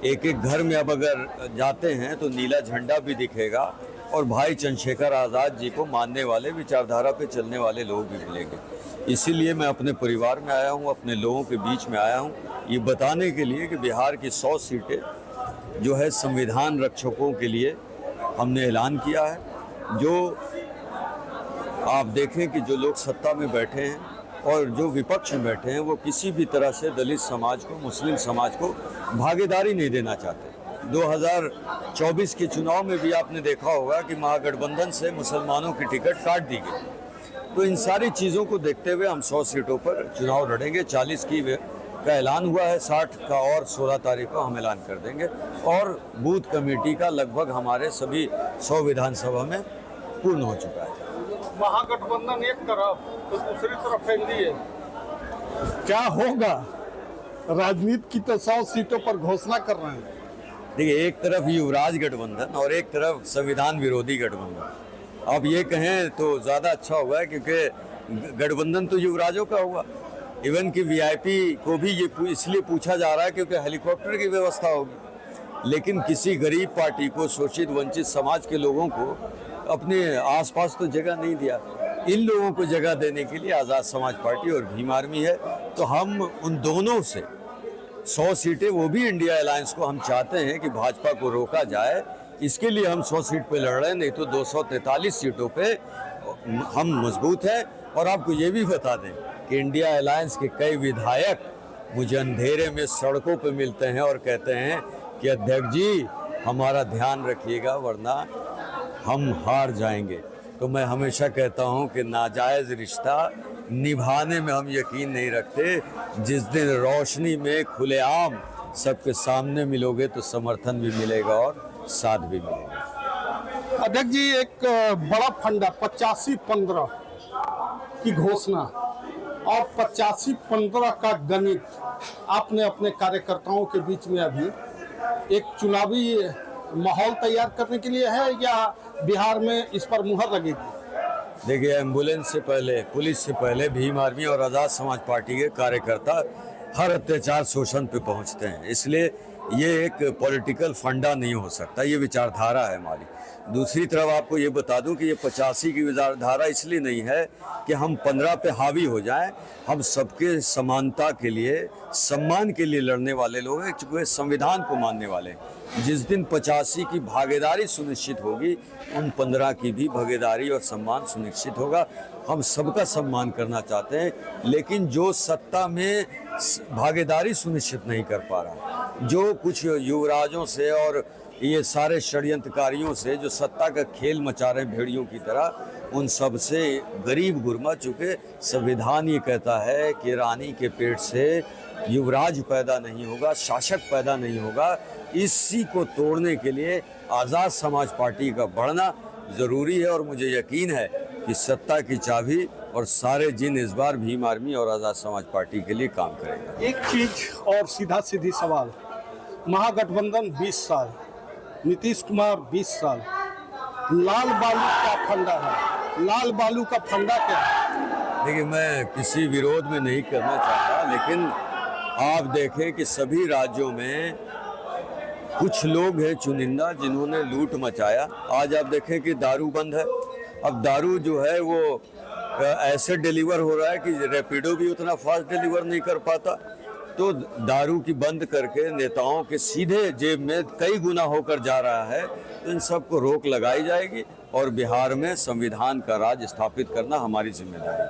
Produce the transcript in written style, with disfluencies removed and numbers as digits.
एक एक घर में अब अगर जाते हैं तो नीला झंडा भी दिखेगा और भाई चंद्रशेखर आज़ाद जी को मानने वाले, विचारधारा पे चलने वाले लोग भी मिलेंगे। इसीलिए मैं अपने परिवार में आया हूँ, अपने लोगों के बीच में आया हूँ, ये बताने के लिए कि बिहार की 100 सीटें जो है संविधान रक्षकों के लिए हमने ऐलान किया है। जो आप देखें कि जो लोग सत्ता में बैठे हैं और जो विपक्ष में बैठे हैं वो किसी भी तरह से दलित समाज को, मुस्लिम समाज को भागीदारी नहीं देना चाहते। 2024 के चुनाव में भी आपने देखा होगा कि महागठबंधन से मुसलमानों की टिकट काट दी गई। तो इन सारी चीज़ों को देखते हुए हम 100 सीटों पर चुनाव लड़ेंगे। 40 का ऐलान हुआ है, 60 का और 16 तारीख को हम ऐलान कर देंगे। और बूथ कमेटी का लगभग हमारे सभी 100 विधानसभा में पूर्ण हो चुका है। महागठबंधन एक तरफ तो दूसरी तरफ एनडीए, क्या होगा? राजनीति की तो 100 सीटों पर घोषणा कर रहे हैं। देखिए, एक तरफ युवराज गठबंधन और एक तरफ संविधान विरोधी गठबंधन। अब ये कहें तो ज़्यादा अच्छा होगा, क्योंकि गठबंधन तो युवराजों का हुआ। इवन कि वीआईपी को भी ये इसलिए पूछा जा रहा है क्योंकि हेलीकॉप्टर की व्यवस्था होगी। लेकिन किसी गरीब पार्टी को, शोषित वंचित समाज के लोगों को अपने आसपास तो जगह नहीं दिया। इन लोगों को जगह देने के लिए आज़ाद समाज पार्टी और भीम आर्मी है। तो हम उन दोनों से 100 सीटें, वो भी इंडिया अलायंस को हम चाहते हैं कि भाजपा को रोका जाए। इसके लिए हम 100 सीट पे लड़ रहे हैं, नहीं तो 243 सीटों पे हम मजबूत हैं। और आपको ये भी बता दें कि इंडिया अलायंस के कई विधायक मुझे अंधेरे में सड़कों पे मिलते हैं और कहते हैं कि अध्यक्ष जी हमारा ध्यान रखिएगा वरना हम हार जाएंगे। तो मैं हमेशा कहता हूं कि नाजायज़ रिश्ता निभाने में हम यकीन नहीं रखते। जिस दिन रोशनी में खुलेआम सबके सामने मिलोगे तो समर्थन भी मिलेगा और साथ भी मिलेगा। अध्यक्ष जी, एक बड़ा फंडा 85-15 की घोषणा और 85-15 का गणित आपने अपने कार्यकर्ताओं के बीच में अभी एक चुनावी माहौल तैयार करने के लिए है या बिहार में इस पर मुहर लगेगी? देखिए, एम्बुलेंस से पहले, पुलिस से पहले भीम आर्मी और आज़ाद समाज पार्टी के कार्यकर्ता हर अत्याचार, शोषण पे पहुंचते हैं। इसलिए ये एक पॉलिटिकल फंडा नहीं हो सकता, ये विचारधारा है हमारी। दूसरी तरफ आपको ये बता दूं कि ये 85 की विचारधारा इसलिए नहीं है कि हम 15 पे हावी हो जाएं। हम सबके समानता के लिए, सम्मान के लिए लड़ने वाले लोग हैं, चूँकि संविधान को मानने वाले हैं। जिस दिन 85 की भागीदारी सुनिश्चित होगी, उन 15 की भी भागीदारी और सम्मान सुनिश्चित होगा। हम सबका सम्मान करना चाहते हैं, लेकिन जो सत्ता में भागीदारी सुनिश्चित नहीं कर पा रहा, जो कुछ युवराजों से और ये सारे षड्यंत्रकारियों से जो सत्ता का खेल मचा रहे हैं भेड़ियों की तरह, उन सब से गरीब गुरबा, चूँकि संविधान ये कहता है कि रानी के पेट से युवराज पैदा नहीं होगा, शासक पैदा नहीं होगा। इसी को तोड़ने के लिए आज़ाद समाज पार्टी का बढ़ना ज़रूरी है। और मुझे यकीन है कि सत्ता की चाबी और सारे जिन इस बार भीम आर्मी और आज़ाद समाज पार्टी के लिए काम करेगा। एक चीज और सीधा सीधी सवाल, महागठबंधन 20 साल, नीतीश कुमार 20 साल, लाल बालू का फंडा है। लाल बालू का फंडा क्या है? देखिए, मैं किसी विरोध में नहीं करना चाहता, लेकिन आप देखें कि सभी राज्यों में कुछ लोग हैं चुनिंदा जिन्होंने लूट मचाया। आज आप देखें कि दारू बंद है। अब दारू जो है वो ऐसे डिलीवर हो रहा है कि रैपिडो भी उतना फास्ट डिलीवर नहीं कर पाता। तो दारू की बंद करके नेताओं के सीधे जेब में कई गुना होकर जा रहा है। तो इन सब को रोक लगाई जाएगी और बिहार में संविधान का राज स्थापित करना हमारी जिम्मेदारी है।